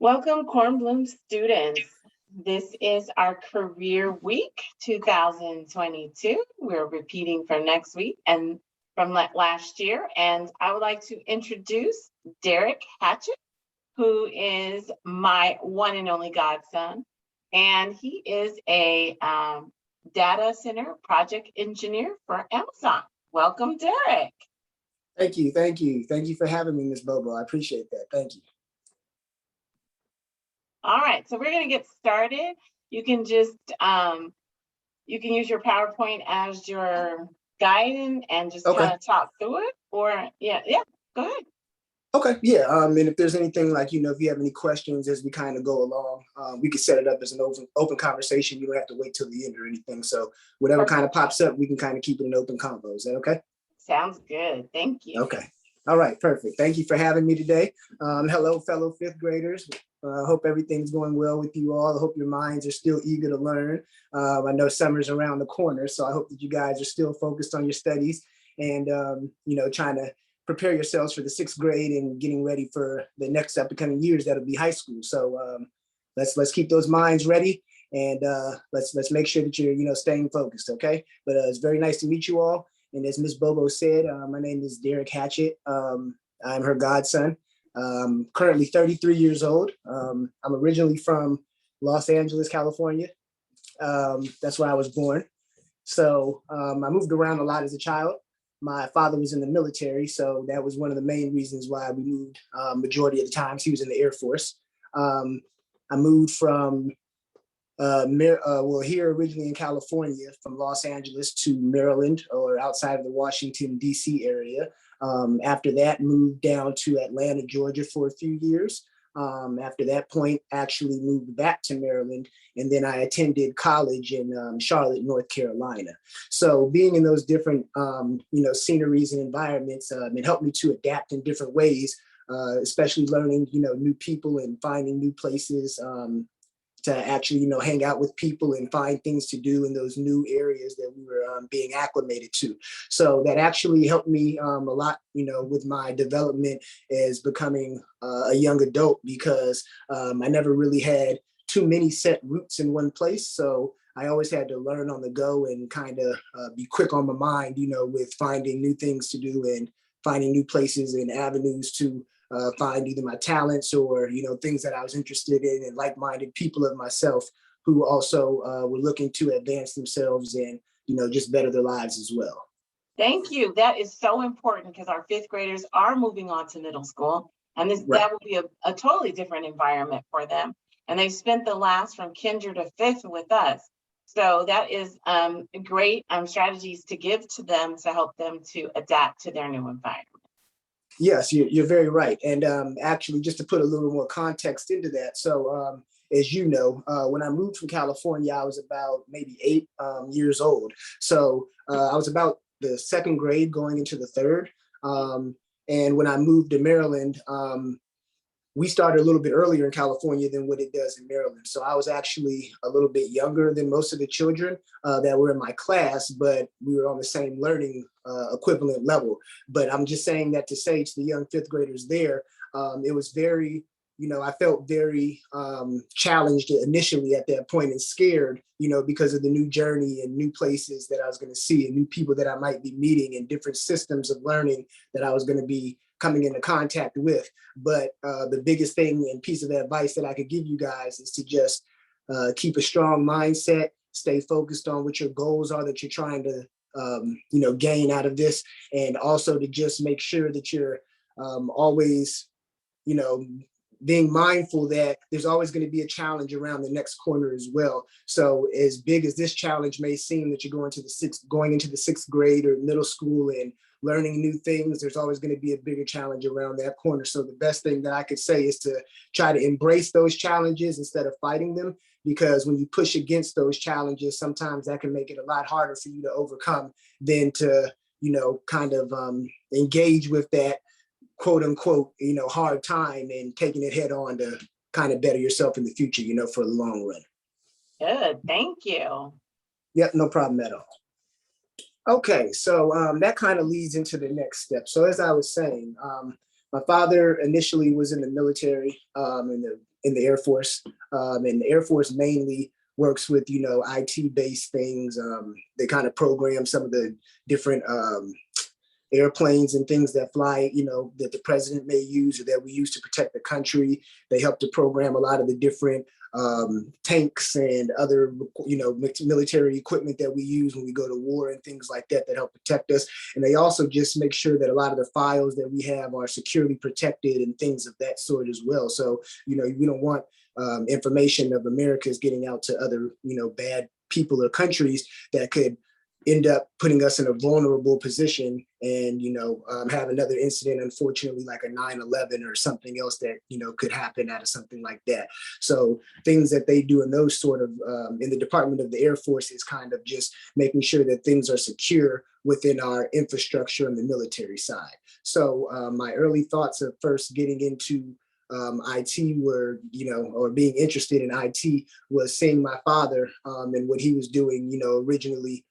Welcome, Kornblum students. This is our career week 2022. We're repeating for next week and from last year. And I would like to introduce Derek Hatchett, who is my one and only godson. And he is a data center project engineer for Amazon. Welcome, Derek. Thank you. Thank you. Thank you for having me, Ms. Bobo. I appreciate that. Thank you. All right, so we're going to get started. You can just, you can use your PowerPoint as your guide and just kind of talk through it, or yeah, go ahead. Okay, yeah, and if there's anything like, if you have any questions as we kind of go along, we could set it up as an open conversation. You don't have to wait till the end or anything. So whatever kind of pops up, we can kind of keep it an open convo. Is that okay? Sounds good. Thank you. Okay. All right, perfect. Thank you for having me today. Hello, fellow fifth graders. I hope everything's going well with you all. I hope your minds are still eager to learn. I know summer's around the corner, so I hope that you guys are still focused on your studies and, trying to prepare yourselves for the sixth grade and getting ready for the next upcoming years that'll be high school. So let's keep those minds ready and let's make sure that you're staying focused, okay? But it's very nice to meet you all. And as Ms. Bobo said, my name is Derek Hatchett. I'm her godson. Currently 33 years old. I'm originally from Los Angeles, California. That's where I was born. So I moved around a lot as a child. My father was in the military, so that was one of the main reasons why we moved. Majority of the times he was in the Air Force. I moved from here originally in California, from Los Angeles to Maryland, or outside of the Washington, D.C. area. After that, moved down to Atlanta, Georgia for a few years. After that point, actually moved back to Maryland, and then I attended college in Charlotte, North Carolina. So being in those different, sceneries and environments, it helped me to adapt in different ways, especially learning, new people and finding new places to actually, hang out with people and find things to do in those new areas that we were being acclimated to. So that actually helped me a lot, with my development as becoming a young adult, because I never really had too many set roots in one place. So I always had to learn on the go and kind of be quick on my mind, with finding new things to do and finding new places and avenues to find either my talents or, things that I was interested in, and like-minded people of myself who also were looking to advance themselves and, just better their lives as well. Thank you. That is so important, because our fifth graders are moving on to middle school, and that will be a totally different environment for them. And they've spent the last from kinder to fifth with us. So that is great strategies to give to them to help them to adapt to their new environment. Yes, you're very right. And actually, just to put a little more context into that. So as you know, when I moved from California, I was about maybe 8 years old. So I was about the second grade going into the third. And when I moved to Maryland, we started a little bit earlier in California than what it does in Maryland. So I was actually a little bit younger than most of the children that were in my class, but we were on the same learning equivalent level. But I'm just saying that to say to the young fifth graders there, it was very, I felt very challenged initially at that point and scared, because of the new journey and new places that I was going to see and new people that I might be meeting and different systems of learning that I was going to be coming into contact with. But the biggest thing and piece of advice that I could give you guys is to just keep a strong mindset, stay focused on what your goals are that you're trying to, gain out of this. And also to just make sure that you're always, being mindful that there's always going to be a challenge around the next corner as well. So as big as this challenge may seem that you're going into the sixth grade or middle school and learning new things, there's always going to be a bigger challenge around that corner. So the best thing that I could say is to try to embrace those challenges instead of fighting them, because when you push against those challenges, sometimes that can make it a lot harder for you to overcome than to, kind of engage with that quote unquote, hard time and taking it head on to kind of better yourself in the future, for the long run. Good, thank you. Yep, no problem at all. Okay, so that kind of leads into the next step. So as I was saying, My father initially was in the military, in the Air Force, and the Air Force mainly works with, IT-based things. They kind of program some of the different airplanes and things that fly, that the president may use or that we use to protect the country. They help to program a lot of the different tanks and other, military equipment that we use when we go to war and things like that help protect us. And they also just make sure that a lot of the files that we have are securely protected and things of that sort as well. So, we don't want information of America's getting out to other, bad people or countries that could end up putting us in a vulnerable position and, have another incident, unfortunately, like a 9/11 or something else that, could happen out of something like that. So things that they do in those sort of, in the Department of the Air Force is kind of just making sure that things are secure within our infrastructure on the military side. So my early thoughts of first getting into IT were, or being interested in IT was seeing my father and what he was doing, originally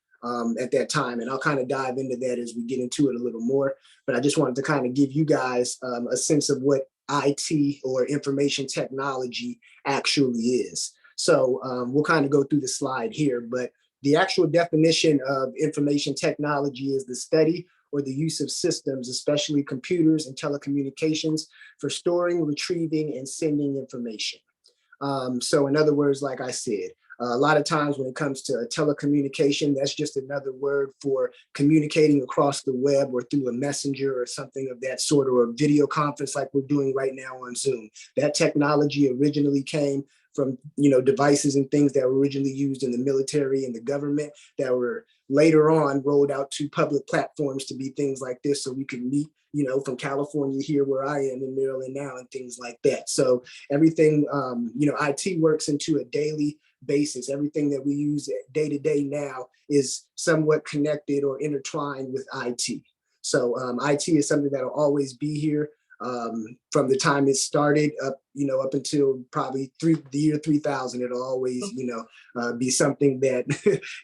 at that time. And I'll kind of dive into that as we get into it a little more. But I just wanted to kind of give you guys a sense of what IT or information technology actually is. So we'll kind of go through the slide here, but the actual definition of information technology is the study or the use of systems, especially computers and telecommunications, for storing, retrieving, and sending information. So in other words, like I said, a lot of times when it comes to telecommunication, that's just another word for communicating across the web or through a messenger or something of that sort, or a video conference like we're doing right now on Zoom. That technology originally came from, devices and things that were originally used in the military and the government that were later on rolled out to public platforms to be things like this, so we could meet, from California here where I am in Maryland now and things like that. So everything, IT works into a daily basis. Everything that we use day to day now is somewhat connected or intertwined with IT. So IT is something that'll always be here from the time it started up, up until probably the year 3000. It'll always, be something that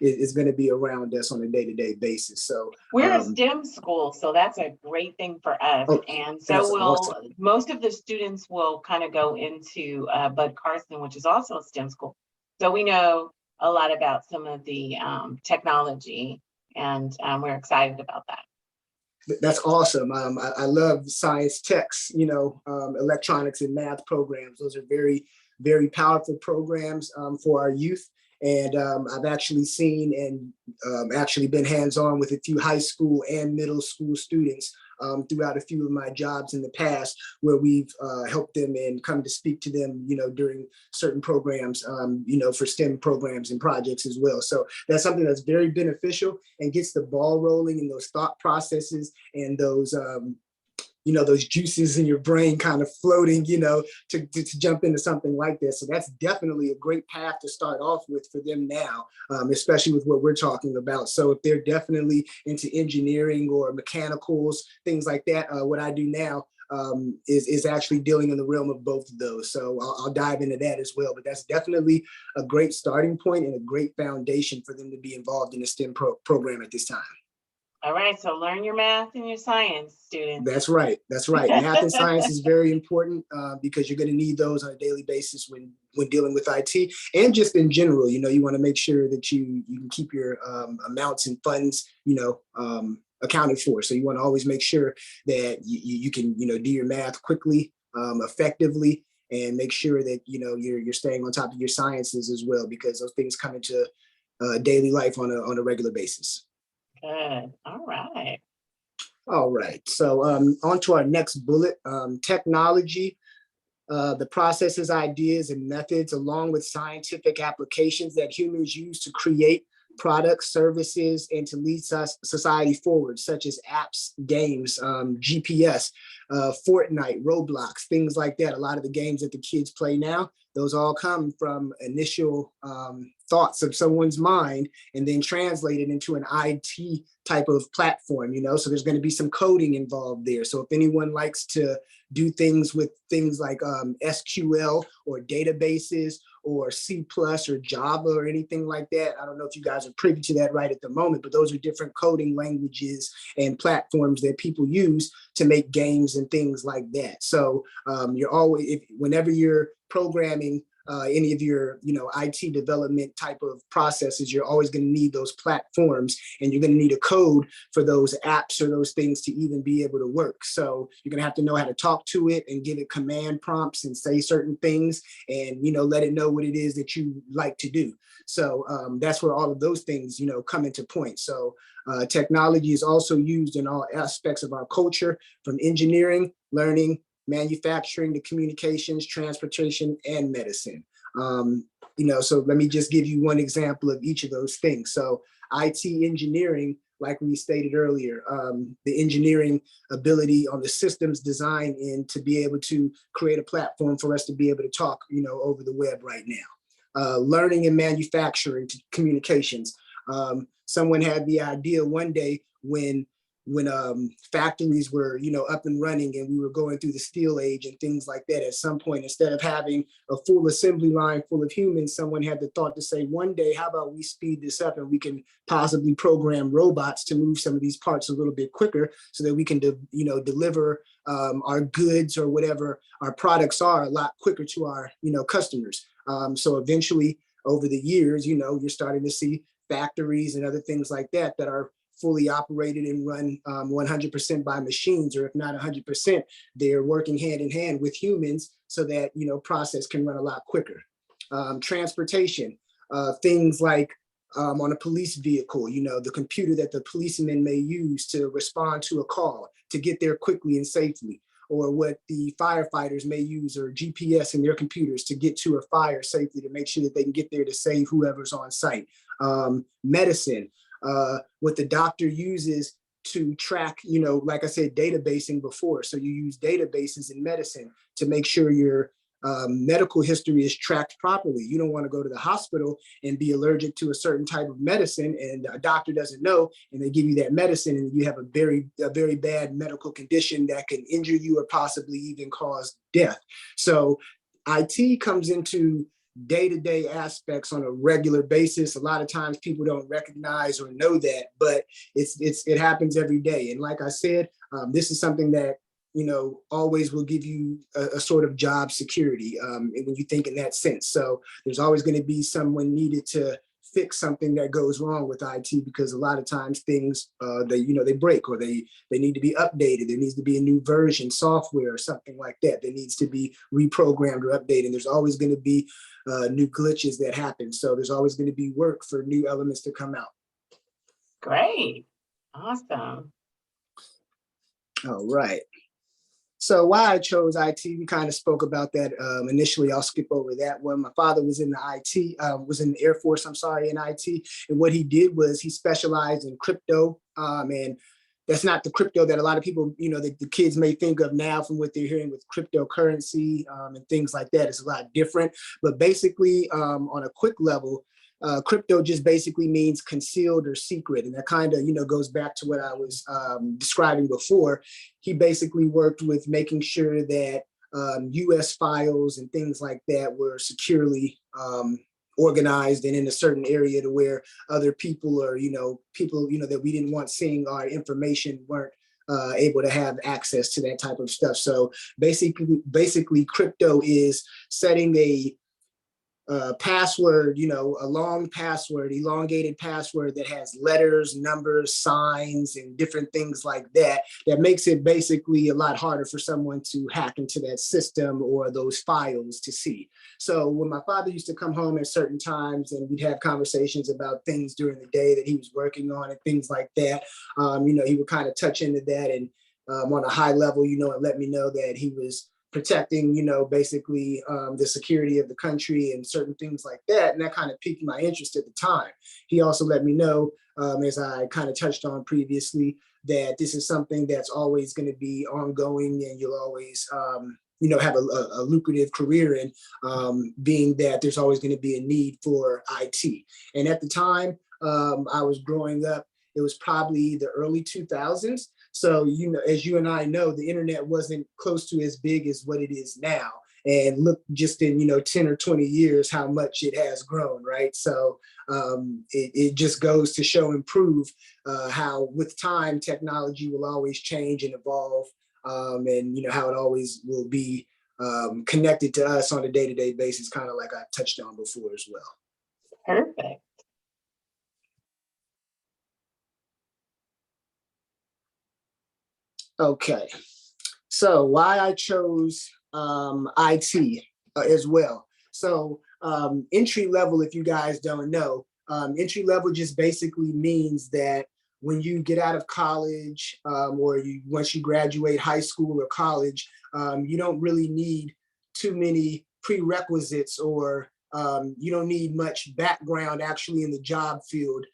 is going to be around us on a day-to-day basis. So we're a STEM school, so that's a great thing for us. And so most of the students will kind of go into Bud Carson, which is also a STEM school. So we know a lot about some of the technology, and we're excited about that. That's awesome. I love science texts, electronics and math programs. Those are very, very powerful programs for our youth. And I've actually seen and actually been hands-on with a few high school and middle school students throughout a few of my jobs in the past, where we've helped them and come to speak to them, during certain programs, for STEM programs and projects as well. So that's something that's very beneficial and gets the ball rolling in those thought processes and those, those juices in your brain kind of floating, to jump into something like this. So that's definitely a great path to start off with for them now, especially with what we're talking about. So if they're definitely into engineering or mechanicals, things like that, what I do now is actually dealing in the realm of both of those. So I'll dive into that as well. But that's definitely a great starting point and a great foundation for them to be involved in a STEM program at this time. All right, so learn your math and your science, students. That's right. That's right. Math and science is very important because you're going to need those on a daily basis when dealing with IT, and just in general. You want to make sure that you can keep your amounts and funds, accounted for. So you want to always make sure that you can, do your math quickly, effectively, and make sure that you're staying on top of your sciences as well, because those things come into daily life on a regular basis. Good. All right. All right. So on to our next bullet, technology, the processes, ideas, and methods, along with scientific applications that humans use to create products, services, and to lead society forward, such as apps, games, GPS, Fortnite, Roblox, things like that. A lot of the games that the kids play now, those all come from initial thoughts of someone's mind and then translate it into an IT type of platform, so there's going to be some coding involved there. So if anyone likes to do things with things like SQL or databases or C+ or Java or anything like that, I don't know if you guys are privy to that right at the moment, but those are different coding languages and platforms that people use to make games and things like that. So you're always, whenever you're programming any of your, IT development type of processes, you're always going to need those platforms, and you're going to need a code for those apps or those things to even be able to work. So you're going to have to know how to talk to it and give it command prompts and say certain things and, let it know what it is that you like to do. So that's where all of those things, come into point. So technology is also used in all aspects of our culture, from engineering, learning, manufacturing, to communications, transportation, and medicine. So let me just give you one example of each of those things. So IT engineering, like we stated earlier, the engineering ability on the systems design end to be able to create a platform for us to be able to talk, over the web right now. Learning and manufacturing, to communications. Someone had the idea one day when factories were, up and running and we were going through the steel age and things like that. At some point, instead of having a full assembly line full of humans, someone had the thought to say, one day, how about we speed this up and we can possibly program robots to move some of these parts a little bit quicker so that we can, deliver our goods or whatever our products are a lot quicker to our, customers. So eventually, over the years, you're starting to see factories and other things like that are fully operated and run 100% by machines, or if not 100%, they're working hand in hand with humans so that, process can run a lot quicker. Transportation, things like on a police vehicle, the computer that the policeman may use to respond to a call, to get there quickly and safely, or what the firefighters may use, or GPS in their computers to get to a fire safely, to make sure that they can get there to save whoever's on site. Medicine, what the doctor uses to track, like I said, databasing before. So you use databases in medicine to make sure your medical history is tracked properly. You don't want to go to the hospital and be allergic to a certain type of medicine and a doctor doesn't know, and they give you that medicine and you have a very bad medical condition that can injure you or possibly even cause death. So IT comes into day-to-day aspects on a regular basis. A lot of times people don't recognize or know that, but it happens every day. And like I said, this is something that, always will give you a sort of job security when you think in that sense. So there's always going to be someone needed to fix something that goes wrong with IT, because a lot of times things they break or they need to be updated. There needs to be a new version software or something like that that needs to be reprogrammed or updated. There's always going to be new glitches that happen. So there's always going to be work for new elements to come out. Great. Awesome. All right. So why I chose IT, we kind of spoke about that initially. I'll skip over that one. My father was in the Air Force, in IT. And what he did was he specialized in crypto. And that's not the crypto that a lot of people, the kids may think of now from what they're hearing with cryptocurrency and things like that. It's a lot different. But basically, on a quick level, crypto just basically means concealed or secret. And that kind of, goes back to what I was describing before. He basically worked with making sure that US files and things like that were securely organized and in a certain area to where other people or, people, that we didn't want seeing our information weren't able to have access to that type of stuff. So basically crypto is setting a password, a long password, elongated password that has letters, numbers, signs, and different things like that, that makes it basically a lot harder for someone to hack into that system or those files to see. So when my father used to come home at certain times and we'd have conversations about things during the day that he was working on and things like that, he would kind of touch into that and on a high level, and let me know that he was protecting, basically the security of the country and certain things like that. And that kind of piqued my interest at the time. He also let me know, as I kind of touched on previously, that this is something that's always going to be ongoing and you'll always have a lucrative career in, being that there's always going to be a need for IT. And at the time I was growing up, it was probably the early 2000s. So, as you and I know, the internet wasn't close to as big as what it is now. And look, just in 10 or 20 years, how much it has grown, right? So it just goes to show and prove how with time technology will always change and evolve, and how it always will be connected to us on a day-to-day basis, kind of like I touched on before as well. Perfect. Okay, so why I chose IT as well. So entry level, if you guys don't know, entry level just basically means that when you get out of college, or once you graduate high school or college, you don't really need too many prerequisites, or you don't need much background actually in the job field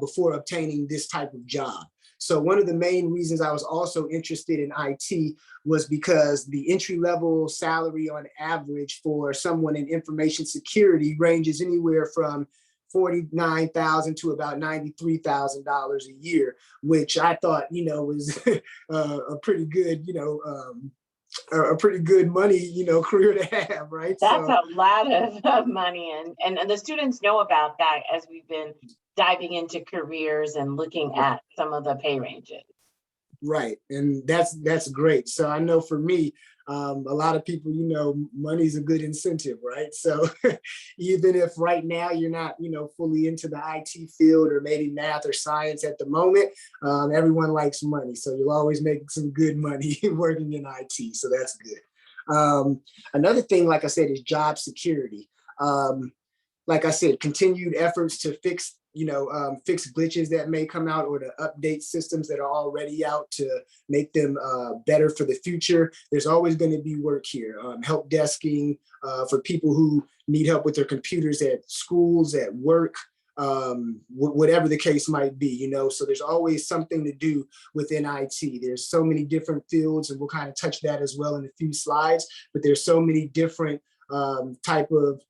before obtaining this type of job. So one of the main reasons I was also interested in IT was because the entry level salary on average for someone in information security ranges anywhere from $49,000 to about $93,000 a year, which I thought, was a pretty good, a pretty good money, career to have, right? That's a lot of money, and the students know about that as we've been diving into careers and looking at some of the pay ranges. Right, and that's great. So I know for me, a lot of people, money's a good incentive, right? So even if right now you're not, fully into the IT field or maybe math or science at the moment, everyone likes money. So you'll always make some good money working in IT. So that's good. Another thing, like I said, is job security. Like I said, continued efforts to fix glitches that may come out, or to update systems that are already out to make them better for the future. There's always going to be work here. Help desking for people who need help with their computers at schools, at work, whatever the case might be, so there's always something to do within IT. There's so many different fields, and we'll kind of touch that as well in a few slides, but there's so many different type of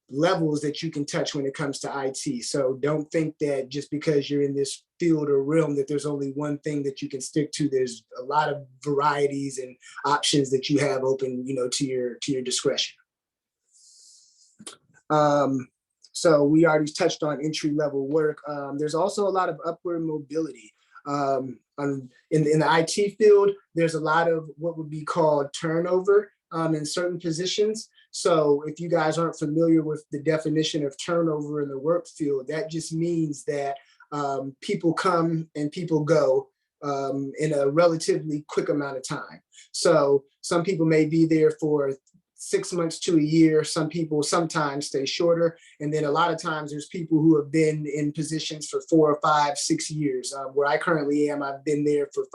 levels that you can touch when it comes to IT. So don't think that just because you're in this field or realm that there's only one thing that you can stick to. There's a lot of varieties and options that you have open, to your discretion. So we already touched on entry level work. There's also a lot of upward mobility. In the IT field, there's a lot of what would be called turnover in certain positions. So if you guys aren't familiar with the definition of turnover in the work field, that just means that people come and people go in a relatively quick amount of time. So some people may be there for 6 months to a year. Some people sometimes stay shorter. And then a lot of times there's people who have been in positions for 4 or 5, 6 years. Where I currently am, I've been there for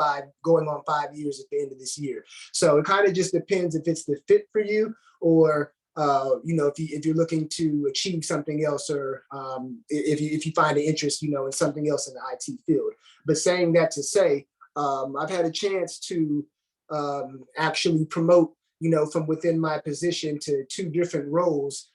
going on 5 years at the end of this year. So it kind of just depends if it's the fit for you, or if you're looking to achieve something else, or if you find an interest, in something else in the IT field. But saying that to say, I've had a chance to actually promote, from within my position to 2 different roles,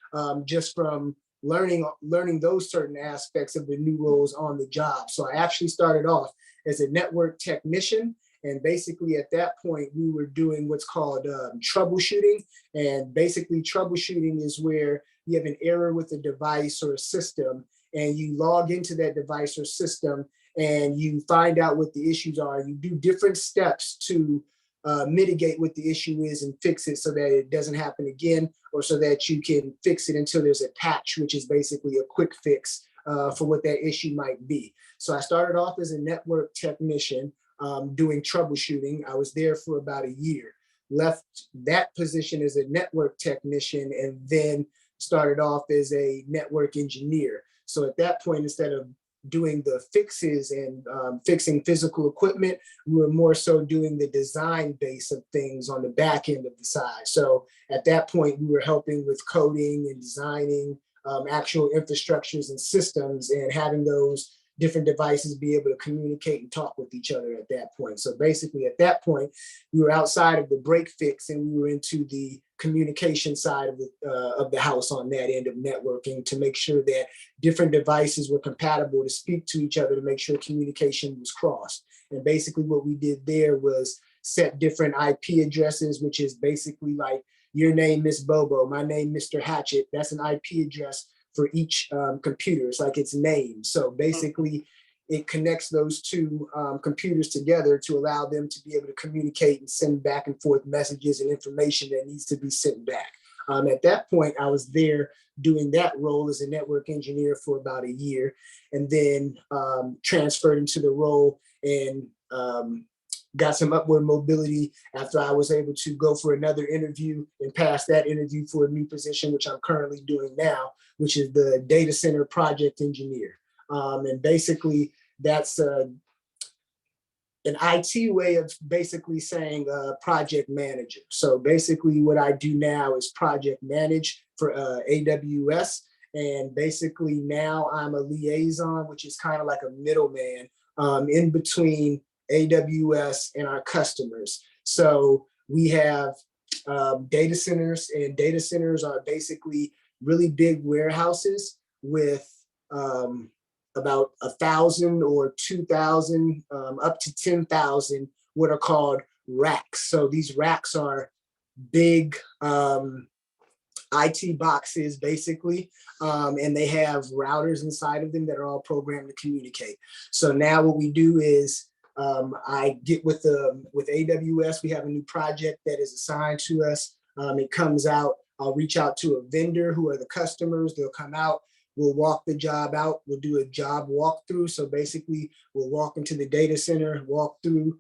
just from learning those certain aspects of the new roles on the job. So I actually started off as a network technician. And basically at that point, we were doing what's called troubleshooting. And basically troubleshooting is where you have an error with a device or a system, and you log into that device or system and you find out what the issues are. You do different steps to mitigate what the issue is and fix it so that it doesn't happen again, or so that you can fix it until there's a patch, which is basically a quick fix for what that issue might be. So I started off as a network technician, doing troubleshooting. I was there for about a year, left that position as a network technician, and then started off as a network engineer. So at that point, instead of doing the fixes and fixing physical equipment, we were more so doing the design base of things on the back end of the side. So at that point, we were helping with coding and designing actual infrastructures and systems, and having those different devices be able to communicate and talk with each other at that point. So basically at that point, we were outside of the break fix and we were into the communication side of the house on that end of networking to make sure that different devices were compatible to speak to each other to make sure communication was crossed. And basically what we did there was set different IP addresses, which is basically like your name, Miss Bobo, my name, Mr. Hatchett. That's an IP address for each computer. It's like its name. So basically it connects those two computers together to allow them to be able to communicate and send back and forth messages and information that needs to be sent back. At that point, I was there doing that role as a network engineer for about a year, and then transferred into the role and got some upward mobility after I was able to go for another interview and pass that interview for a new position, which I'm currently doing now, which is the data center project engineer. And basically that's an IT way of basically saying project manager. So basically what I do now is project manage for AWS. And basically now I'm a liaison, which is kind of like a middleman in between AWS and our customers. So we have data centers, and data centers are basically really big warehouses with about 1,000 or 2,000 up to 10,000 what are called racks. So these racks are big IT boxes basically, and they have routers inside of them that are all programmed to communicate. So now what we do is I get with AWS. We have a new project that is assigned to us. It comes out. I'll reach out to a vendor who are the customers. They'll come out. We'll walk the job out. We'll do a job walkthrough. So basically, we'll walk into the data center, walk through,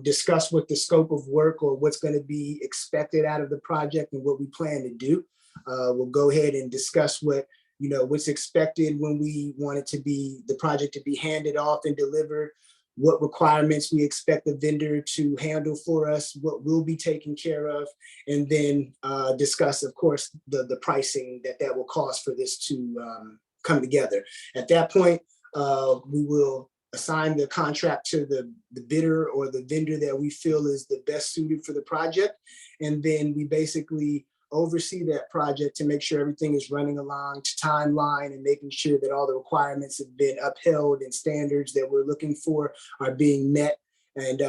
discuss what the scope of work or what's going to be expected out of the project and what we plan to do. We'll go ahead and discuss what's expected when we want it to be the project to be handed off and delivered, what requirements we expect the vendor to handle for us, what will be taken care of, and then discuss, of course, the pricing that will cost for this to come together. At that point, we will assign the contract to the bidder or the vendor that we feel is the best suited for the project. And then we basically oversee that project to make sure everything is running along to timeline and making sure that all the requirements have been upheld and standards that we're looking for are being met. And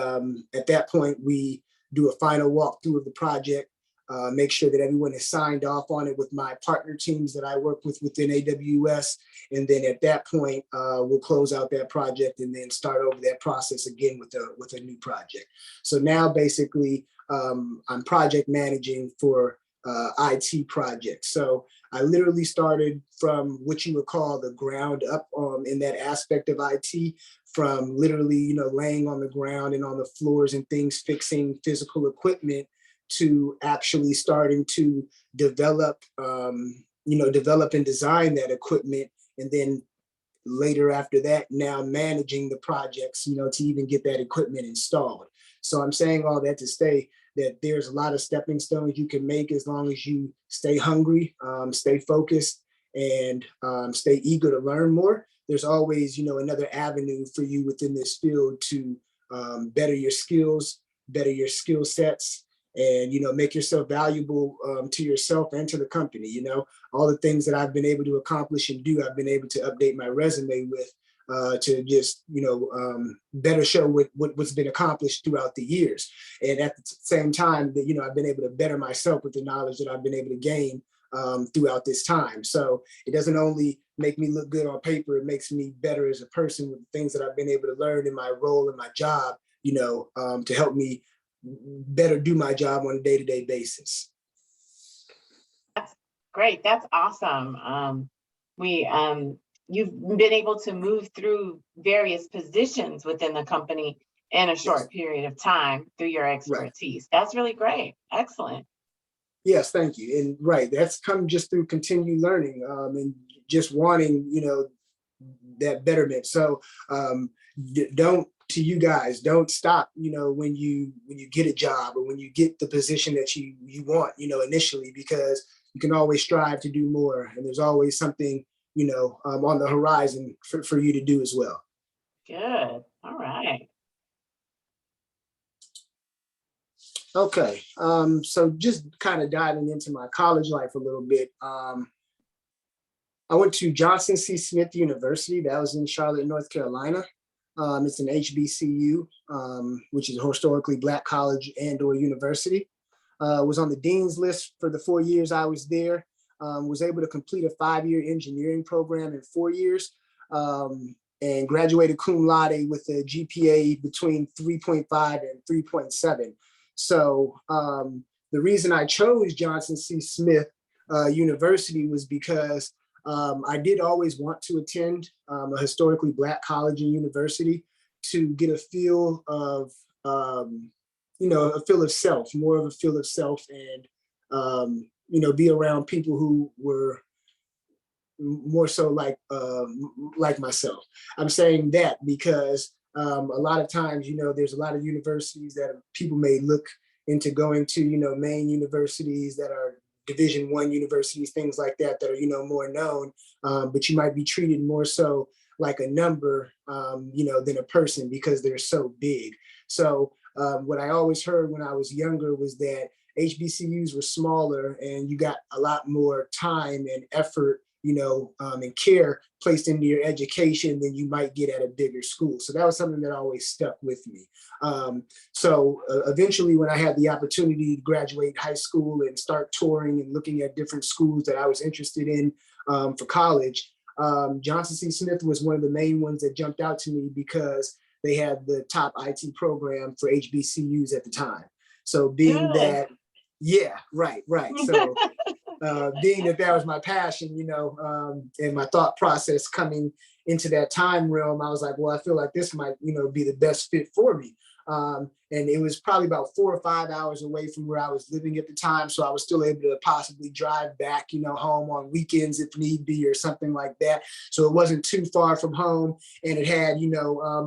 at that point, we do a final walkthrough of the project, make sure that everyone is signed off on it with my partner teams that I work with within AWS. And then at that point, we'll close out that project and then start over that process again with a new project. So now basically I'm project managing for IT projects. So I literally started from what you would call the ground up in that aspect of IT, from literally, laying on the ground and on the floors and things, fixing physical equipment, to actually starting to develop and design that equipment. And then later after that, now managing the projects, to even get that equipment installed. So I'm saying all that to say that there's a lot of stepping stones you can make as long as you stay hungry, stay focused, and stay eager to learn more. There's always, another avenue for you within this field to better your skills, better your skill sets, and, make yourself valuable to yourself and to the company. All the things that I've been able to accomplish and do, I've been able to update my resume with to just, better show what's been accomplished throughout the years. And at the same time that, I've been able to better myself with the knowledge that I've been able to gain throughout this time. So it doesn't only make me look good on paper, it makes me better as a person with the things that I've been able to learn in my role and my job, to help me better do my job on a day-to-day basis. That's great. That's awesome. You've been able to move through various positions within the company in a short period of time through your expertise. Right. That's really great. Excellent. Yes, thank you. And right, that's come just through continued learning and just wanting, that betterment. So to you guys, don't stop, when you get a job or when you get the position that you want, initially, because you can always strive to do more. And there's always something on the horizon for you to do as well. Good. All right. Okay, so just kind of diving into my college life a little bit. I went to Johnson C. Smith University. That was in Charlotte, North Carolina. It's an HBCU, which is a historically Black college and/or university. Was on the dean's list for the 4 years I was there. Was able to complete a 5-year engineering program in 4 years, and graduated cum laude with a GPA between 3.5 and 3.7. So the reason I chose Johnson C. Smith University was because I did always want to attend a historically Black college and university to get a feel of, a feel of self, more of a feel of self, and, be around people who were more so like myself. I'm saying that because a lot of times, there's a lot of universities that people may look into going to, main universities that are Division I universities, things like that are, more known, but you might be treated more so like a number, than a person because they're so big. So what I always heard when I was younger was that HBCUs were smaller and you got a lot more time and effort, and care placed into your education than you might get at a bigger school. So that was something that always stuck with me. So eventually when I had the opportunity to graduate high school and start touring and looking at different schools that I was interested in for college, Johnson C. Smith was one of the main ones that jumped out to me because they had the top IT program for HBCUs at the time. So being Good. that, yeah, right. So being that was my passion, and my thought process coming into that time realm, I was like, well, I feel like this might, be the best fit for me. And it was probably about 4 or 5 hours away from where I was living at the time. So I was still able to possibly drive back, home on weekends if need be or something like that. So it wasn't too far from home and it had,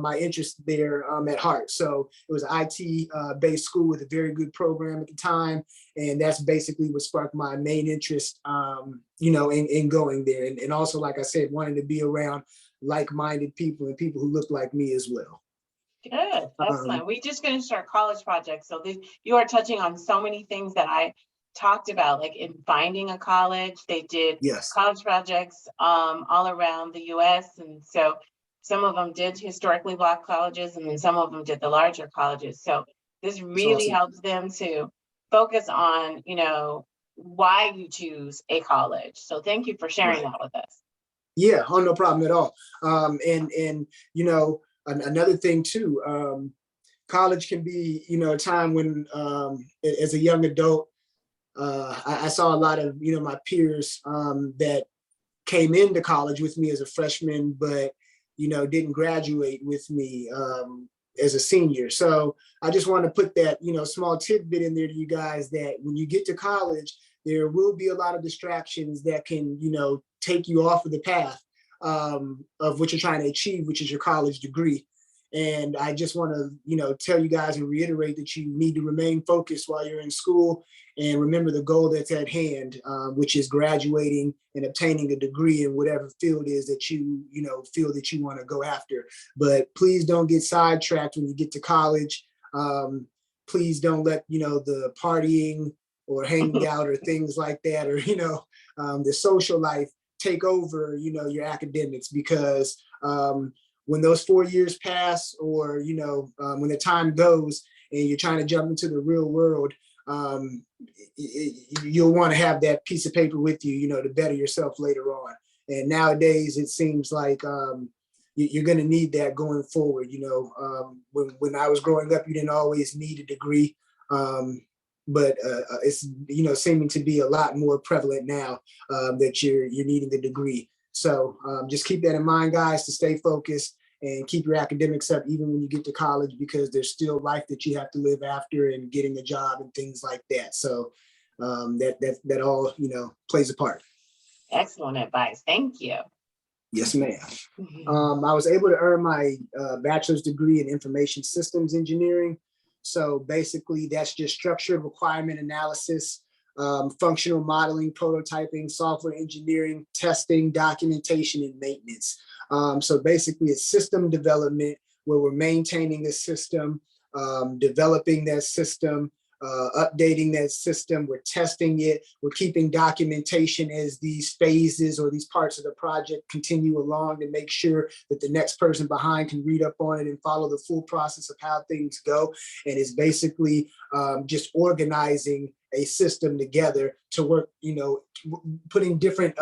my interest there at heart. So it was an IT based school with a very good program at the time. And that's basically what sparked my main interest, in going there. And also, like I said, wanting to be around like-minded people and people who look like me as well. Good. Excellent. We just finished our college project. So you are touching on so many things that I talked about, like in finding a college. They did college projects all around the US. And so some of them did historically Black colleges, and then some of them did the larger colleges. So this really helps them to focus on, why you choose a college. So thank you for sharing that with us. Yeah, no problem at all. Another thing too, college can be, a time when, as a young adult, I saw a lot of, my peers that came into college with me as a freshman, but, didn't graduate with me as a senior. So I just want to put that, small tidbit in there to you guys that when you get to college, there will be a lot of distractions that can, take you off of the path of what you're trying to achieve, which is your college degree. And I just want to, tell you guys and reiterate that you need to remain focused while you're in school and remember the goal that's at hand, which is graduating and obtaining a degree in whatever field is that you, feel that you want to go after. But please don't get sidetracked when you get to college. Please don't let, the partying or hanging out or things like that, or, the social life take over, your academics, because when those 4 years pass, or when the time goes and you're trying to jump into the real world, you'll want to have that piece of paper with you, to better yourself later on. And nowadays it seems like you're going to need that going forward. When I was growing up, you didn't always need a degree. But it's seeming to be a lot more prevalent now that you're needing the degree. So just keep that in mind, guys, to stay focused and keep your academics up even when you get to college, because there's still life that you have to live after and getting a job and things like that. So that all plays a part. Excellent advice. Thank you. Yes, ma'am. I was able to earn my bachelor's degree in information systems engineering. So basically, that's just structured requirement analysis functional modeling, prototyping, software engineering, testing, documentation, and maintenance. So basically it's system development where we're maintaining the system, developing that system, updating that system, we're testing it, we're keeping documentation as these phases or these parts of the project continue along to make sure that the next person behind can read up on it and follow the full process of how things go. And it's basically just organizing a system together to work, putting different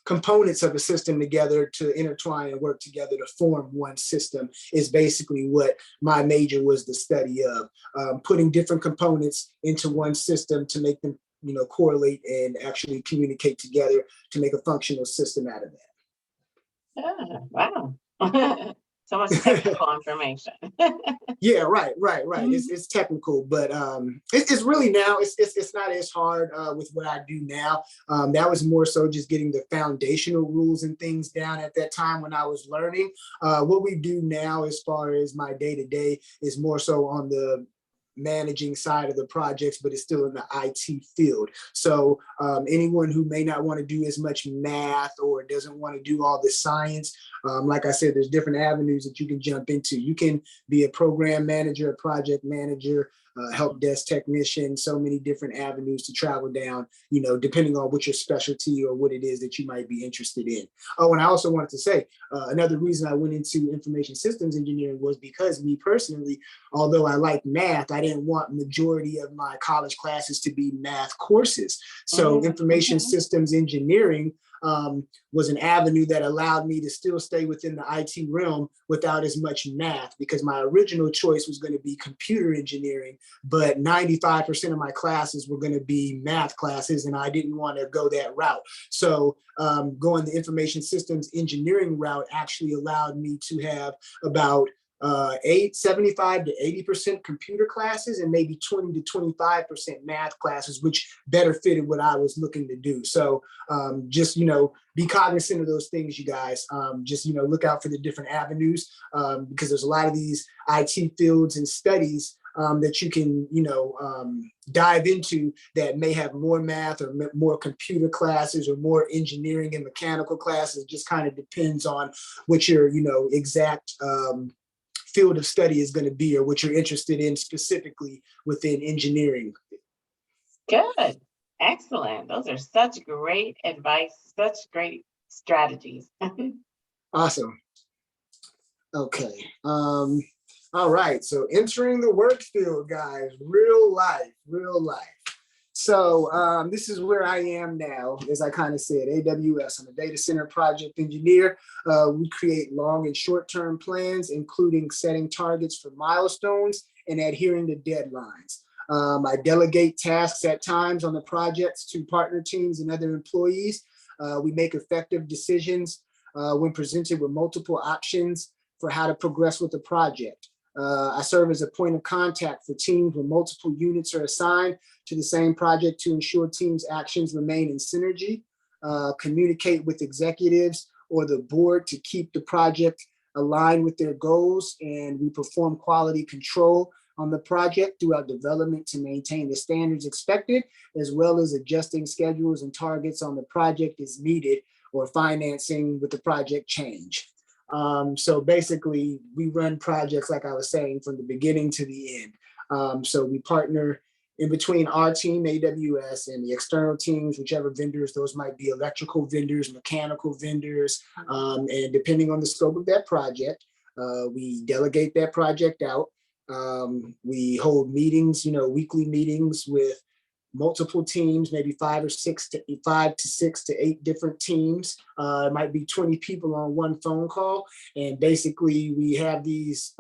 components of a system together to intertwine and work together to form one system is basically what my major was the study of, putting different components into one system to make them, correlate and actually communicate together to make a functional system out of Yeah, wow. So much technical information. Yeah, right. It's technical, but it's really now it's not as hard with what I do now. That was more so just getting the foundational rules and things down at that time when I was learning. What we do now, as far as my day to day, is more so on the managing side of the projects, but it's still in the IT field. So anyone who may not want to do as much math or doesn't want to do all the science, like I said, there's different avenues that you can jump into. You can be a program manager, a project manager, help desk technician, so many different avenues to travel down, depending on what your specialty or what it is that you might be interested in. Oh, and I also wanted to say, another reason I went into information systems engineering was because me personally, although I like math, I didn't want majority of my college classes to be math courses. So information systems engineering was an avenue that allowed me to still stay within the IT realm without as much math, because my original choice was going to be computer engineering, but 95% of my classes were going to be math classes, and I didn't want to go that route. So going the information systems engineering route actually allowed me to have about 75 to 80% computer classes and maybe 20 to 25% math classes, which better fitted what I was looking to do. So just, be cognizant of those things, you guys. Just, look out for the different avenues because there's a lot of these IT fields and studies that you can, dive into that may have more math or more computer classes or more engineering and mechanical classes. It just kind of depends on what your, exact field of study is going to be or what you're interested in specifically within engineering. Good. Excellent. Those are such great advice, such great strategies. Awesome. Okay. All right. So entering the work field, guys, real life. So this is where I am now, as I kind of said, AWS. I'm a data center project engineer. We create long and short-term plans, including setting targets for milestones and adhering to deadlines. I delegate tasks at times on the projects to partner teams and other employees. We make effective decisions when presented with multiple options for how to progress with the project. I serve as a point of contact for teams when multiple units are assigned to the same project to ensure teams' actions remain in synergy, communicate with executives or the board to keep the project aligned with their goals, and we perform quality control on the project throughout development to maintain the standards expected, as well as adjusting schedules and targets on the project as needed or financing with the project change. So basically, we run projects, like I was saying, from the beginning to the end. So we partner in between our team, AWS, and the external teams, whichever vendors, those might be electrical vendors, mechanical vendors, and depending on the scope of that project, we delegate that project out. We hold meetings, weekly meetings with multiple teams, maybe 5 to 6 to 8 different teams. It might be 20 people on one phone call. And basically we have these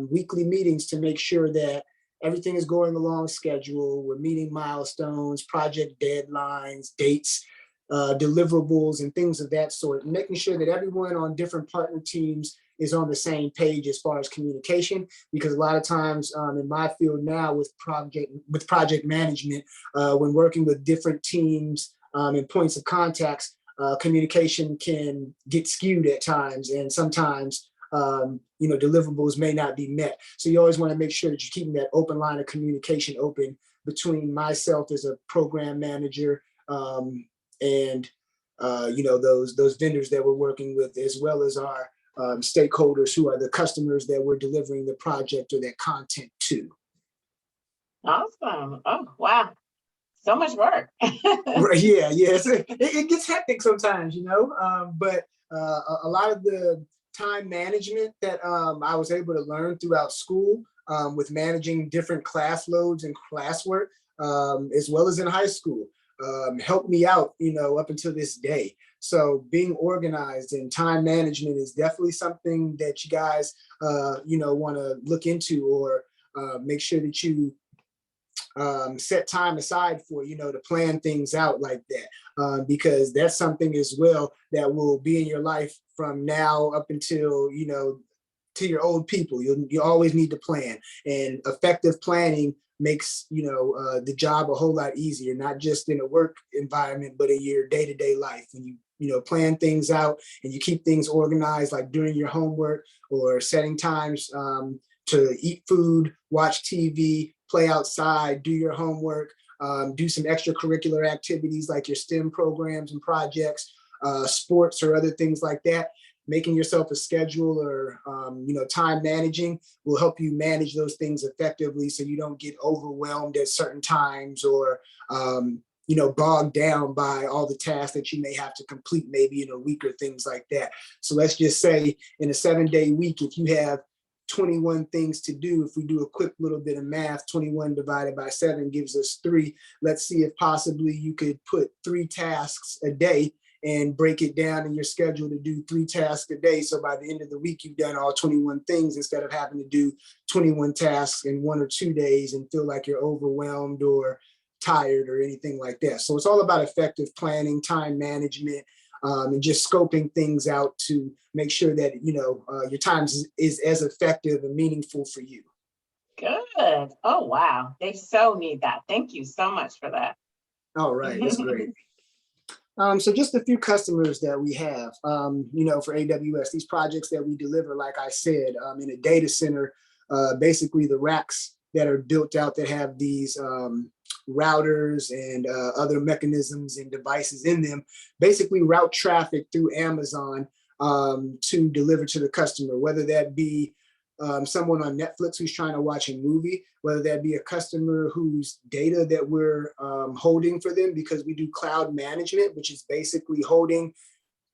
weekly meetings to make sure that everything is going along schedule. We're meeting milestones, project deadlines, dates, deliverables, and things of that sort, and making sure that everyone on different partner teams is on the same page as far as communication, because a lot of times in my field now with project management, when working with different teams and points of contacts, communication can get skewed at times, and sometimes deliverables may not be met. So you always want to make sure that you're keeping that open line of communication open between myself as a program manager and those vendors that we're working with, as well as our stakeholders who are the customers that we're delivering the project or that content to. Awesome. Oh, wow. So much work. Right, yeah. It gets hectic sometimes, but a lot of the time management that I was able to learn throughout school with managing different class loads and classwork, as well as in high school, helped me out, up until this day. So being organized and time management is definitely something that you guys, want to look into, or make sure that you set time aside for, to plan things out like that, because that's something as well that will be in your life from now up until, to your old people. You always need to plan, and effective planning makes, the job a whole lot easier, not just in a work environment, but in your day-to-day life. When you plan things out and you keep things organized, like during your homework or setting times to eat food, watch TV, play outside, do your homework, do some extracurricular activities like your STEM programs and projects, sports or other things like that. Making yourself a schedule or, time managing will help you manage those things effectively, so you don't get overwhelmed at certain times, or, bogged down by all the tasks that you may have to complete maybe in a week or things like that. So let's just say in a 7-day week, if you have 21 things to do, if we do a quick little bit of math, 21 divided by 7 gives us 3. Let's see if possibly you could put 3 tasks a day and break it down in your schedule to do 3 tasks a day. So by the end of the week, you've done all 21 things, instead of having to do 21 tasks in 1 or 2 days and feel like you're overwhelmed or tired or anything like that. So it's all about effective planning, time management, and just scoping things out to make sure that, your time is as effective and meaningful for you. Good. Oh, wow. They so need that. Thank you so much for that. All right, that's great. So just a few customers that we have, for AWS, these projects that we deliver, like I said, in a data center, basically the racks that are built out that have these routers and other mechanisms and devices in them, basically route traffic through Amazon to deliver to the customer, whether that be someone on Netflix who's trying to watch a movie, whether that be a customer whose data that we're holding for them, because we do cloud management, which is basically holding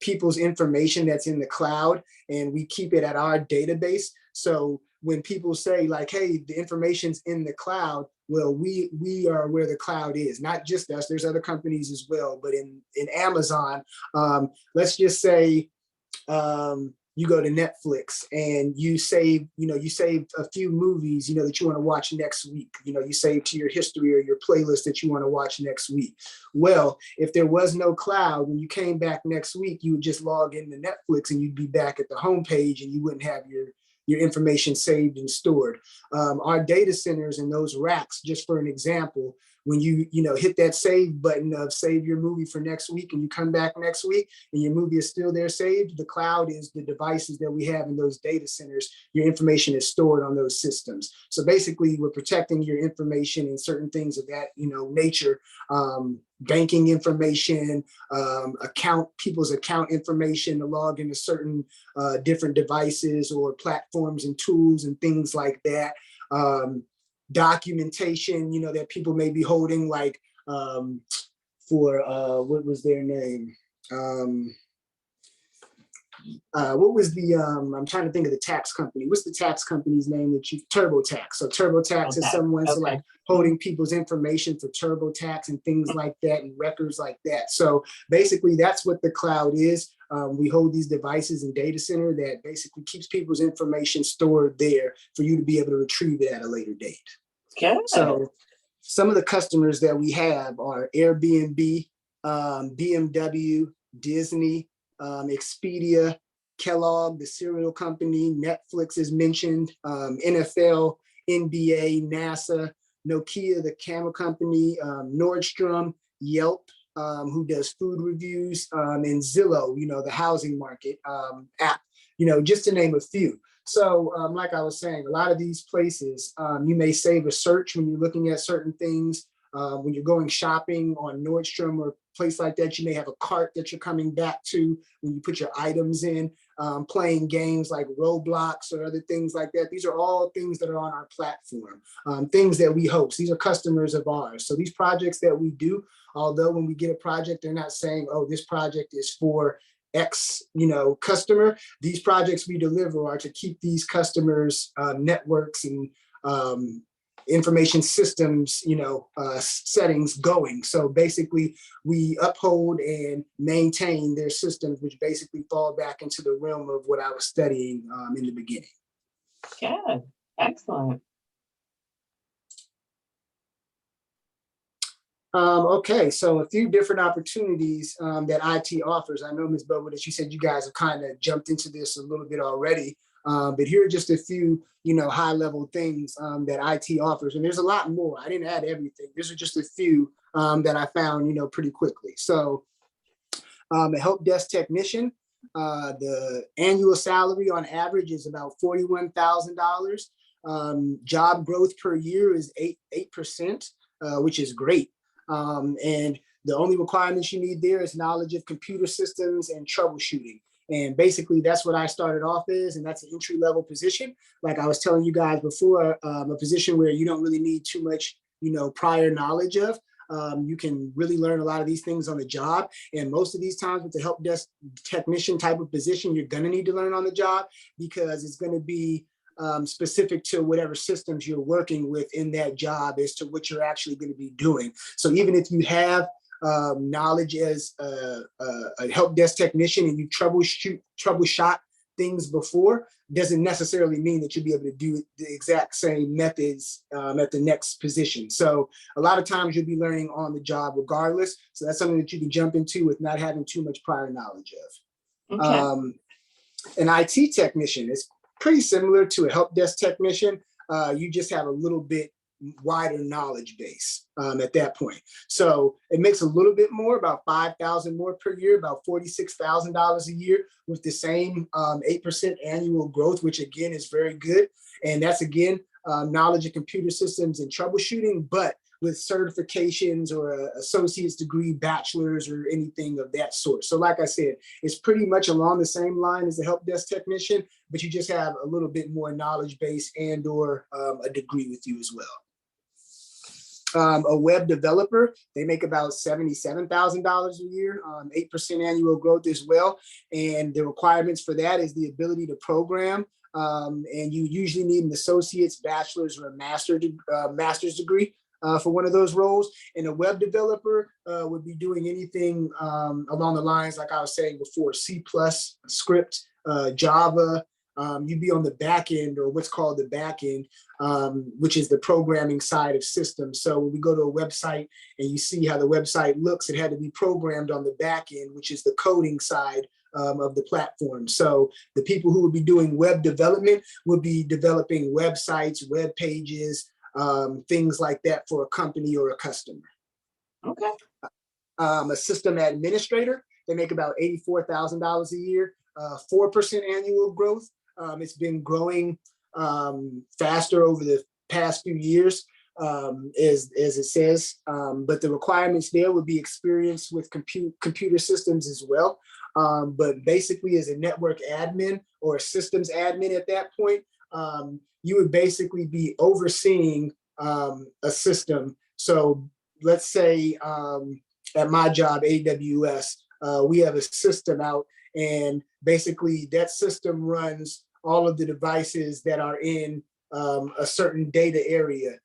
people's information that's in the cloud, and we keep it at our database. So when people say like, hey, the information's in the cloud, well, we are where the cloud is, not just us, there's other companies as well. But in Amazon, let's just say you go to Netflix and you save a few movies, that you want to watch next week. You save to your history or your playlist that you want to watch next week. Well, if there was no cloud, when you came back next week, you would just log into Netflix and you'd be back at the homepage, and you wouldn't have your information saved and stored. Our data centers and those racks, just for an example, when you hit that save button of save your movie for next week, and you come back next week and your movie is still there saved, the cloud is the devices that we have in those data centers. Your information is stored on those systems. So basically we're protecting your information and certain things of that nature, banking information, people's account information to log into certain different devices or platforms and tools and things like that. Documentation, that people may be holding, like for what was their name? What was the I'm trying to think of the tax company. What's the tax company's name that you TurboTax? So TurboTax is someone so like holding people's information for TurboTax and things like that, and records like that. So basically that's what the cloud is. We hold these devices in data center that basically keeps people's information stored there for you to be able to retrieve it at a later date. Okay. So some of the customers that we have are Airbnb, BMW, Disney, Expedia, Kellogg, the cereal company, Netflix is mentioned, NFL, NBA, NASA, Nokia, the camera company, Nordstrom, Yelp, who does food reviews, and Zillow, the housing market app, just to name a few. So like I was saying, a lot of these places, you may save a search when you're looking at certain things. When you're going shopping on Nordstrom or a place like that, you may have a cart that you're coming back to when you put your items in. Playing games like Roblox or other things like that. These are all things that are on our platform, things that we host. These are customers of ours. So these projects that we do, although when we get a project, they're not saying, oh, this project is for X, customer. These projects we deliver are to keep these customers' networks and information systems, settings going. So basically, we uphold and maintain their systems, which basically fall back into the realm of what I was studying in the beginning. Good, excellent. Okay, so a few different opportunities that IT offers. I know, Ms. Bobo, that you said you guys have kind of jumped into this a little bit already, but here are just a few, high-level things that IT offers, and there's a lot more. I didn't add everything. These are just a few that I found, pretty quickly. So, a help desk technician, the annual salary on average is about $41,000. Job growth per year is 8%, which is great. And the only requirements you need there is knowledge of computer systems and troubleshooting. And basically that's what I started off as, and that's an entry-level position. Like I was telling you guys before, a position where you don't really need too much, prior knowledge of. You can really learn a lot of these things on the job. And most of these times with the help desk technician type of position, you're gonna need to learn on the job because it's gonna be specific to whatever systems you're working with in that job as to what you're actually going to be doing. So even if you have knowledge as a help desk technician and you troubleshot things before, doesn't necessarily mean that you'll be able to do the exact same methods at the next position. So a lot of times you'll be learning on the job regardless. So that's something that you can jump into with not having too much prior knowledge of. Okay. An IT technician is pretty similar to a help desk technician. You just have a little bit wider knowledge base at that point. So it makes a little bit more, about $5,000 more per year, about $46,000 a year with the same 8% annual growth, which again is very good. And that's again, knowledge of computer systems and troubleshooting, but with certifications or an associate's degree, bachelor's, or anything of that sort. So like I said, it's pretty much along the same line as a help desk technician, but you just have a little bit more knowledge base and or a degree with you as well. A web developer, they make about $77,000 a year, 8% annual growth as well. And the requirements for that is the ability to program. And you usually need an associate's, bachelor's, or a master's degree for one of those roles. And a web developer would be doing anything along the lines, like I was saying before, C++, script, Java. You'd be on the back end, or what's called the back end, which is the programming side of systems. So when we go to a website and you see how the website looks, it had to be programmed on the back end, which is the coding side of the platform. So the people who would be doing web development would be developing websites, web pages, things like that for a company or a customer. Okay. A system administrator, they make about $84,000 a year, 4% annual growth. It's been growing faster over the past few years, as it says, but the requirements there would be experience with computer systems as well. But basically as a network admin or a systems admin at that point, you would basically be overseeing a system. So let's say at my job, AWS, we have a system out, and basically that system runs all of the devices that are in a certain data area.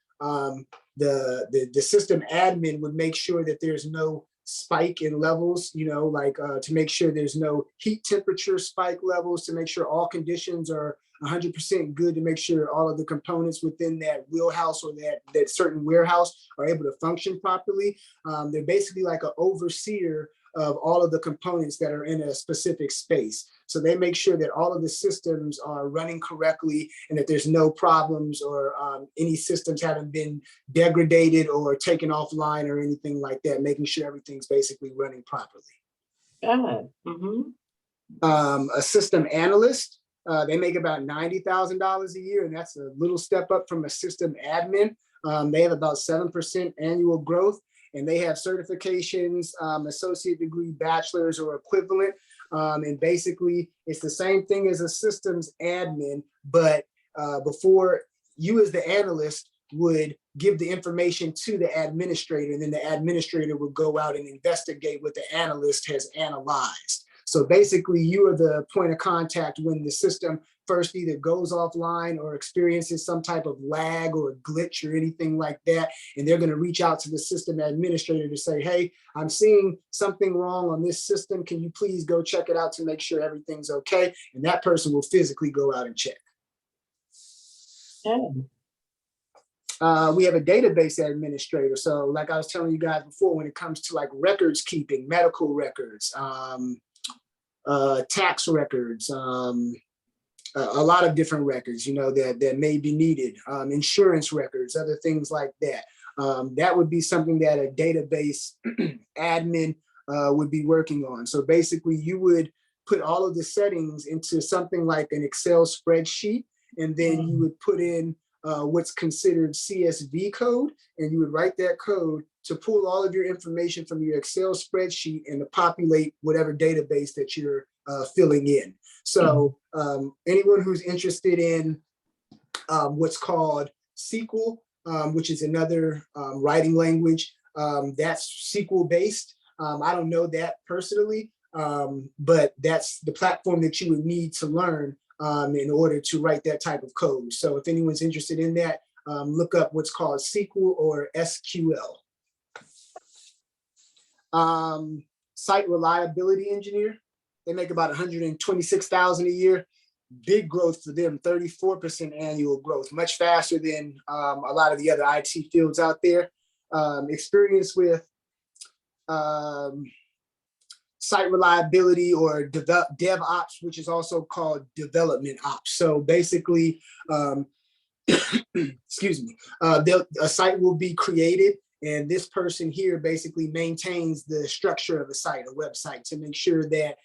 The system admin would make sure that there's no spike in levels, to make sure there's no heat temperature spike levels, to make sure all conditions are 100% good, to make sure all of the components within that wheelhouse or that certain warehouse are able to function properly. They're basically like an overseer of all of the components that are in a specific space. So they make sure that all of the systems are running correctly and that there's no problems or any systems haven't been degraded or taken offline or anything like that, making sure everything's basically running properly. Good. Mm-hmm. A system analyst, They make about $90,000 a year, and that's a little step up from a system admin. They have about 7% annual growth, and they have certifications, associate degree, bachelor's or equivalent. And basically, it's the same thing as a systems admin, but before you as the analyst would give the information to the administrator, and then the administrator would go out and investigate what the analyst has analyzed. So basically, you are the point of contact when the system first either goes offline or experiences some type of lag or glitch or anything like that. And they're going to reach out to the system administrator to say, hey, I'm seeing something wrong on this system. Can you please go check it out to make sure everything's okay? And that person will physically go out and check. We have a database administrator. So like I was telling you guys before, when it comes to like records keeping, medical records, tax records, a lot of different records, you know, that may be needed, insurance records, other things like that. That would be something that a database admin would be working on. So basically you would put all of the settings into something like an Excel spreadsheet, and then you would put in what's considered CSV code, and you would write that code to pull all of your information from your Excel spreadsheet and to populate whatever database that you're filling in. So anyone who's interested in what's called SQL, which is another writing language, that's SQL based. I don't know that personally, but that's the platform that you would need to learn in order to write that type of code. So if anyone's interested in that, look up what's called SQL or SQL. Site reliability engineer. They make about $126,000 a year. Big growth for them, 34% annual growth, much faster than a lot of the other IT fields out there. Experience with site reliability or DevOps, which is also called development ops. So basically, excuse me, a site will be created, and this person here basically maintains the structure of a site, a website, to make sure that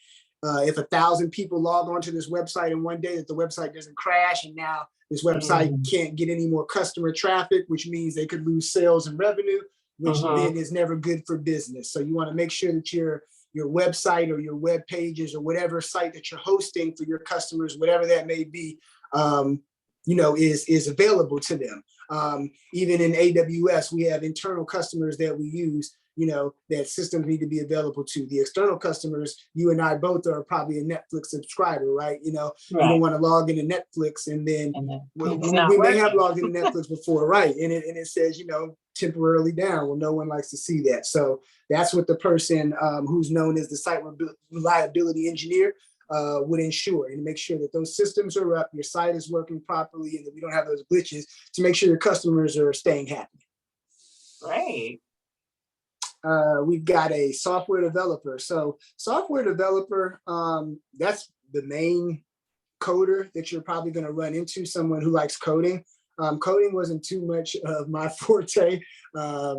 if 1,000 people log onto this website in one day, that the website doesn't crash, and now this website can't get any more customer traffic, which means they could lose sales and revenue, which then is never good for business. So you want to make sure that your website or your web pages or whatever site that you're hosting for your customers, whatever that may be, you know, is available to them. Even in AWS, we have internal customers that we use, you know, that systems need to be available to. The external customers, you and I both are probably a Netflix subscriber, right? You know, you don't want to log into Netflix and then we may have logged into Netflix before, right? And it says, you know, temporarily down. Well, no one likes to see that. So that's what the person who's known as the site reliability engineer would ensure, and make sure that those systems are up, your site is working properly, and that we don't have those glitches, to make sure your customers are staying happy. Right. We've got a software developer. So software developer, that's the main coder that you're probably going to run into, someone who likes coding. Coding wasn't too much of my forte. I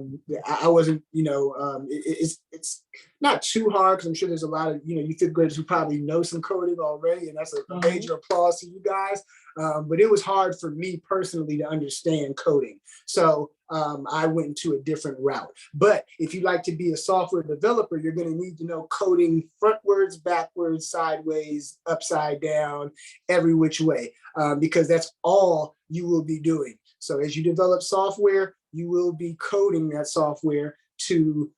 wasn't, you know, it's not too hard, because I'm sure there's a lot of, you know, you fifth graders who probably know some coding already, and that's a major applause to you guys. But it was hard for me personally to understand coding. So I went into a different route. But if you like to be a software developer, you're going to need to know coding frontwards, backwards, sideways, upside down, every which way, because that's all you will be doing. So as you develop software, you will be coding that software to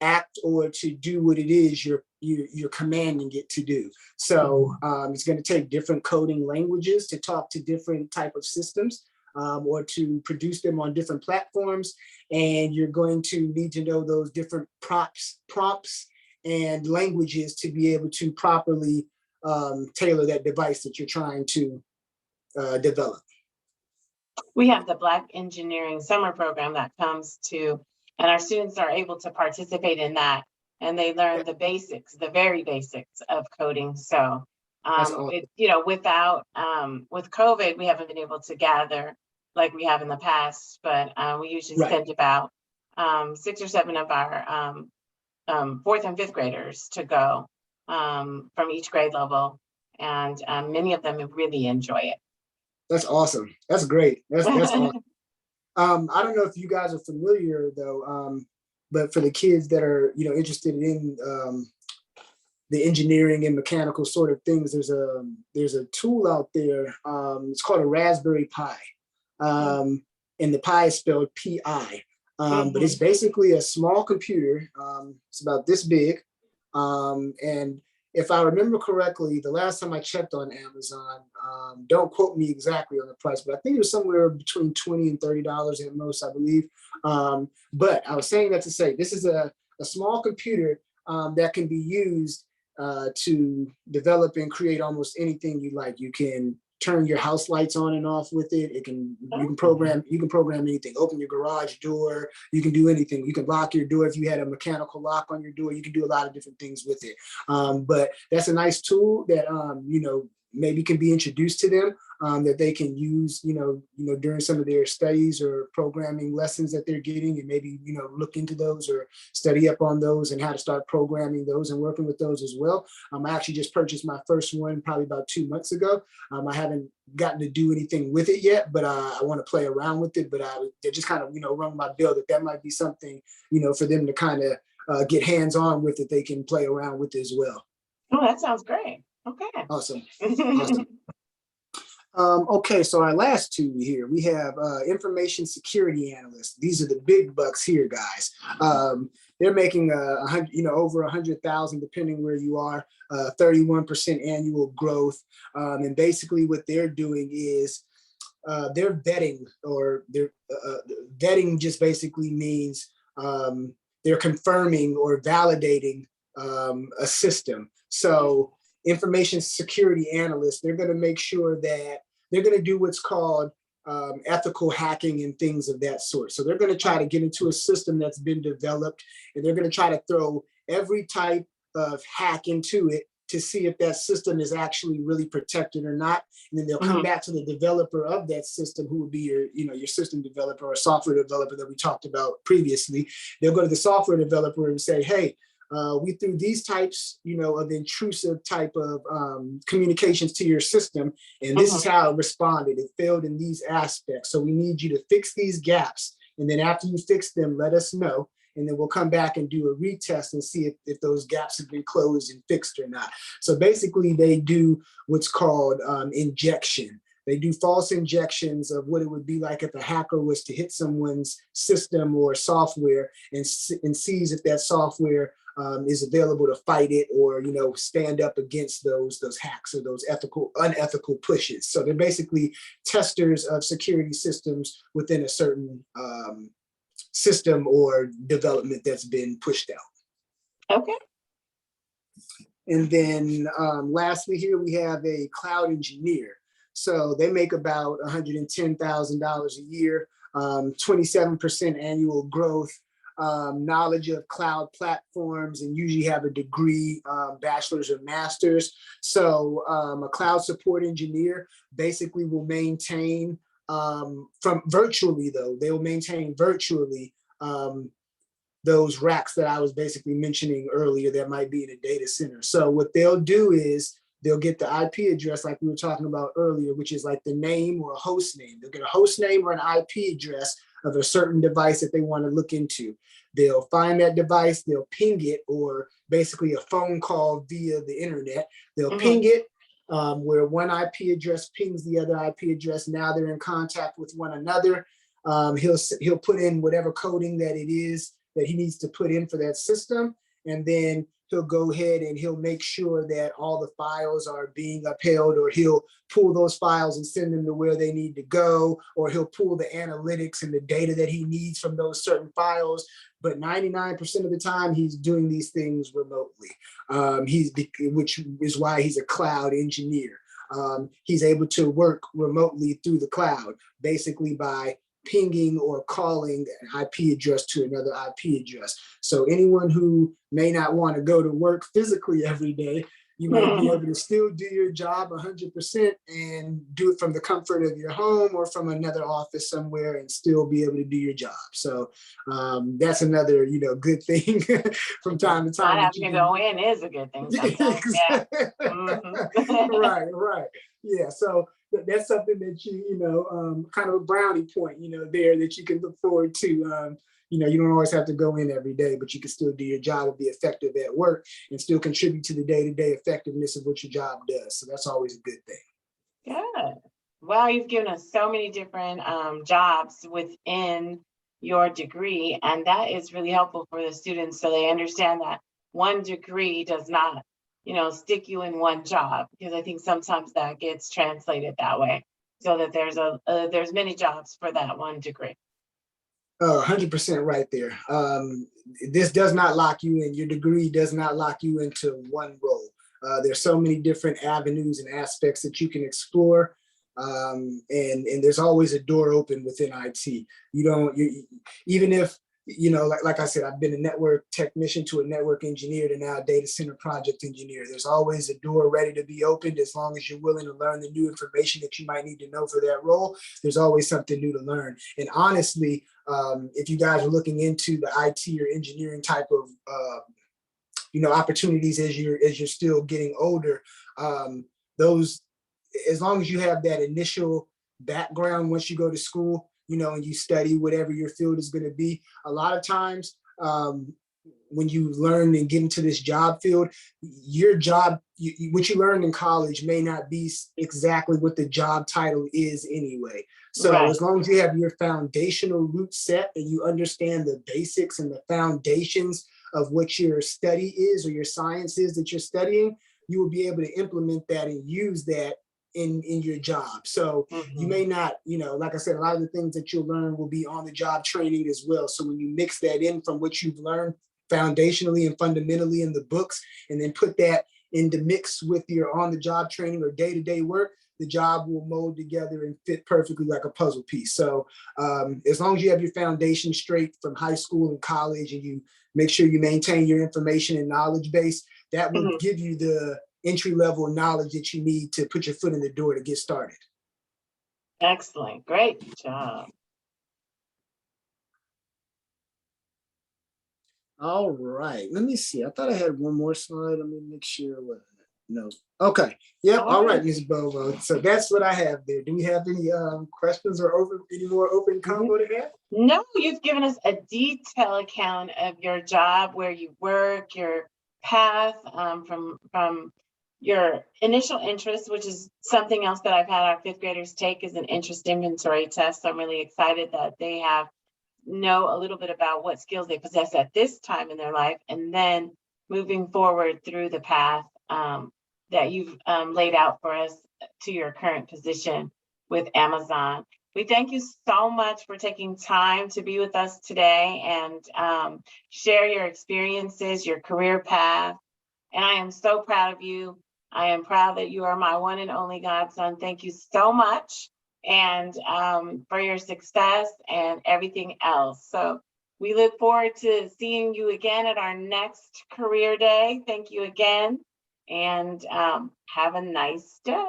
act or to do what it is you're commanding it to do. So it's going to take different coding languages to talk to different type of systems, or to produce them on different platforms. And you're going to need to know those different prompts and languages to be able to properly tailor that device that you're trying to develop. We have the Black Engineering Summer Program that comes to, and our students are able to participate in that, and they learn the basics, the very basics of coding. So, Awesome. you know, with COVID, we haven't been able to gather like we have in the past, but we usually send about 6 or 7 of our 4th and 5th graders to go from each grade level. and many of them really enjoy it. That's awesome. That's great. That's awesome. I don't know if you guys are familiar though, but for the kids that are, interested in the engineering and mechanical sort of things, there's a tool out there. It's called a Raspberry Pi, and the Pi is spelled Pi. But it's basically a small computer. It's about this big, and if I remember correctly, the last time I checked on Amazon, don't quote me exactly on the price, but I think it was somewhere between $20 and $30 at most, I believe. But I was saying that to say this is a small computer that can be used to develop and create almost anything you like. You can turn your house lights on and off with it. You can program anything. Open your garage door. You can do anything. You can lock your door if you had a mechanical lock on your door. You can do a lot of different things with it. But that's a nice tool that maybe can be introduced to them, that they can use, during some of their studies or programming lessons that they're getting, and maybe, look into those or study up on those and how to start programming those and working with those as well. I actually just purchased my first one probably about 2 months ago. I haven't gotten to do anything with it yet, but I want to play around with it. But they just kind of, rung my bell that might be something, for them to kind of get hands-on with it. They can play around with as well. Oh, that sounds great. Okay. Awesome. Okay, so our last two here, we have information security analysts. These are the big bucks here, guys. They're making over 100,000, depending where you are, 31% annual growth. And basically what they're doing is they're vetting, or vetting just basically means they're confirming or validating a system. So information security analysts, they're going to make sure that they're going to do what's called ethical hacking and things of that sort. So they're going to try to get into a system that's been developed, and they're going to try to throw every type of hack into it to see if that system is actually really protected or not. And then they'll come back to the developer of that system, who would be your system developer or software developer that we talked about previously. They'll go to the software developer and say, hey, we threw these types, of intrusive type of communications to your system, and this is how it responded. It failed in these aspects. So we need you to fix these gaps. And then after you fix them, let us know. And then we'll come back and do a retest and see if those gaps have been closed and fixed or not. So basically they do what's called injection. They do false injections of what it would be like if a hacker was to hit someone's system or software and sees if that software is available to fight it, or stand up against those hacks or those unethical pushes. So they're basically testers of security systems within a certain system or development that's been pushed out. Okay. And then lastly here we have a cloud engineer. So they make about $110,000 a year, 27% annual growth. Knowledge of cloud platforms, and usually have a degree, bachelor's or master's. So a cloud support engineer basically will maintain from virtually, though, they'll maintain virtually those racks that I was basically mentioning earlier that might be in a data center. So what they'll do is they'll get the IP address like we were talking about earlier, which is like the name or a host name. They'll get a host name or an IP address of a certain device that they want to look into. They'll find that device, they'll ping it, or basically a phone call via the internet. They'll ping it, where one IP address pings the other IP address. Now they're in contact with one another. He'll put in whatever coding that it is that he needs to put in for that system, and then he'll go ahead and he'll make sure that all the files are being upheld, or he'll pull those files and send them to where they need to go, or he'll pull the analytics and the data that he needs from those certain files. But 99% of the time, he's doing these things remotely, which is why he's a cloud engineer. He's able to work remotely through the cloud, basically by pinging or calling an IP address to another IP address. So anyone who may not want to go to work physically every day, You might be able to still do your job 100% and do it from the comfort of your home or from another office somewhere and still be able to do your job. So that's another, good thing from time to time. Not having to go in is a good thing sometimes. Yeah. Right, right. Yeah. So that's something that kind of a brownie point, there that you can look forward to. You don't always have to go in every day, but you can still do your job and be effective at work and still contribute to the day-to-day effectiveness of what your job does. So that's always a good thing. Good. Well, you've given us so many different jobs within your degree, and that is really helpful for the students so they understand that one degree does not, stick you in one job, because I think sometimes that gets translated that way, so that there's many jobs for that one degree. 100% right there. This does not lock you in. Your degree does not lock you into one role. There's so many different avenues and aspects that you can explore. And there's always a door open within IT. Even if, like I said, I've been a network technician to a network engineer to now a data center project engineer. There's always a door ready to be opened as long as you're willing to learn the new information that you might need to know for that role. There's always something new to learn. And honestly, if you guys are looking into the IT or engineering type of opportunities as you're still getting older, those, as long as you have that initial background once you go to school, and you study whatever your field is going to be, a lot of times when you learn and get into this job field, your job, what you learned in college may not be exactly what the job title is anyway. So Right. As long as you have your foundational root set and you understand the basics and the foundations of what your study is or your science is that you're studying, you will be able to implement that and use that in your job. So you may not, like I said, a lot of the things that you'll learn will be on the job training as well. So when you mix that in from what you've learned foundationally and fundamentally in the books, and then put that in the mix with your on the job training or day-to-day work, the job will mold together and fit perfectly like a puzzle piece. So as long as you have your foundation straight from high school and college, and you make sure you maintain your information and knowledge base, that will give you the entry-level knowledge that you need to put your foot in the door to get started. Excellent. Great job. All right. Let me see. I thought I had one more slide. Let me make sure. No. Okay. Yep. All right, Ms. Bovo. So that's what I have there. Do we have any questions or any more open convo to have? No, you've given us a detailed account of your job, where you work, your path from your initial interest, which is something else that I've had our fifth graders take, is an interest inventory test. So I'm really excited that they know a little bit about what skills they possess at this time in their life, and then moving forward through the path that you've laid out for us to your current position with Amazon. We thank you so much for taking time to be with us today and share your experiences, your career path. And I am so proud of you. I am proud that you are my one and only godson. Thank you so much, and for your success and everything else. So we look forward to seeing you again at our next career day. Thank you again, and have a nice day.